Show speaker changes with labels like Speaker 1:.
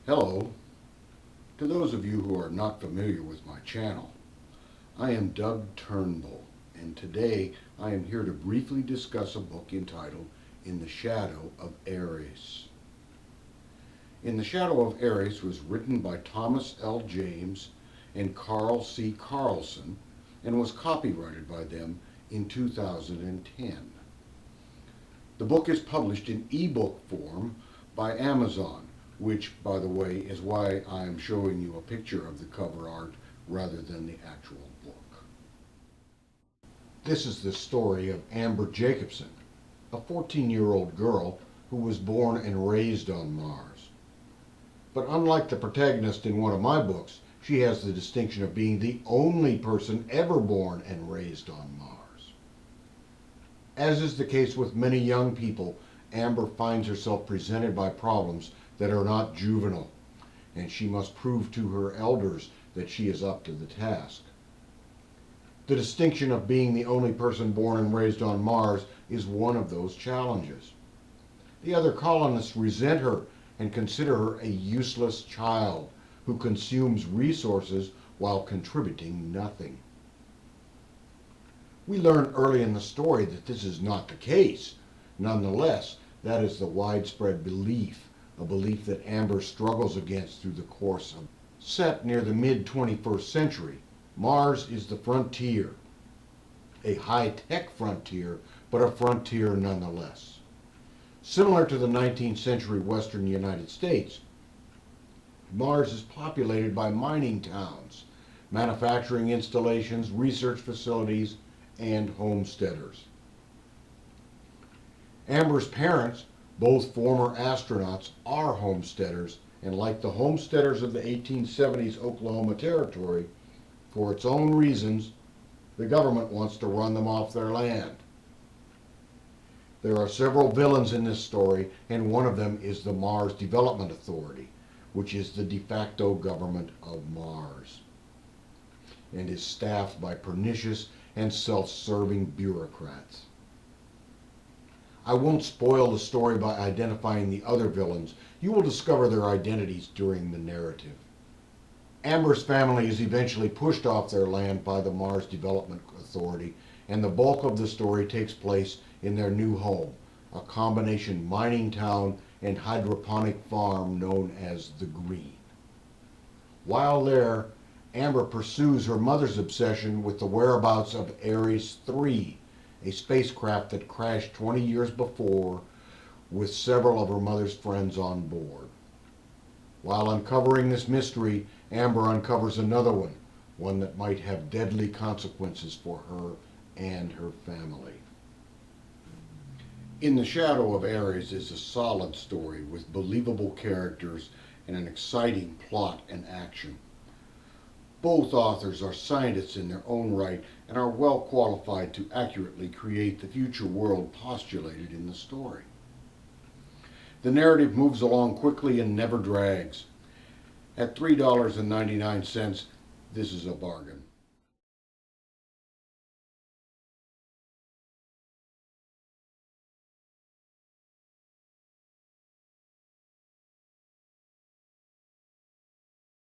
Speaker 1: Hello. To those of you who are not familiar with my channel, I am Doug Turnbull, and today I am here to briefly discuss a book entitled In the Shadow of Ares. In the Shadow of Ares was written by Thomas L. James and Carl C. Carlsson and was copyrighted by them in 2010. The book is published in ebook form by Amazon, which, by the way, is why I am showing you a picture of the cover art rather than the actual book. This is the story of Amber Jacobson, a 14-year-old girl who was born and raised on Mars. But unlike the protagonist in one of my books, she has the distinction of being the only person ever born and raised on Mars. As is the case with many young people, Amber finds herself presented by problems that are not juvenile, and she must prove to her elders that she is up to the task. The distinction of being the only person born and raised on Mars is one of those challenges. The other colonists resent her and consider her a useless child who consumes resources while contributing nothing. We learn early in the story that this is not the case. Nonetheless, that is the widespread belief, a belief that Amber struggles against through the course of. Set near the mid-21st century, Mars is the frontier. A high-tech frontier, but a frontier nonetheless. Similar to the 19th century western United States, Mars is populated by mining towns, manufacturing installations, research facilities, and homesteaders. Amber's parents, both former astronauts, are homesteaders, and like the homesteaders of the 1870s Oklahoma Territory, for its own reasons, the government wants to run them off their land. There are several villains in this story, and one of them is the Mars Development Authority, which is the de facto government of Mars, and is staffed by pernicious and self-serving bureaucrats. I won't spoil the story by identifying the other villains. You will discover their identities during the narrative. Amber's family is eventually pushed off their land by the Mars Development Authority, and the bulk of the story takes place in their new home, a combination mining town and hydroponic farm known as the Green. While there, Amber pursues her mother's obsession with the whereabouts of Ares 3, a spacecraft that crashed 20 years before with several of her mother's friends on board. While uncovering this mystery, Amber uncovers another one that might have deadly consequences for her and her family. In the Shadow of Ares is a solid story with believable characters and an exciting plot and action. Both authors are scientists in their own right and are well qualified to accurately create the future world postulated in the story. The narrative moves along quickly and never drags. At $3.99, this is a bargain.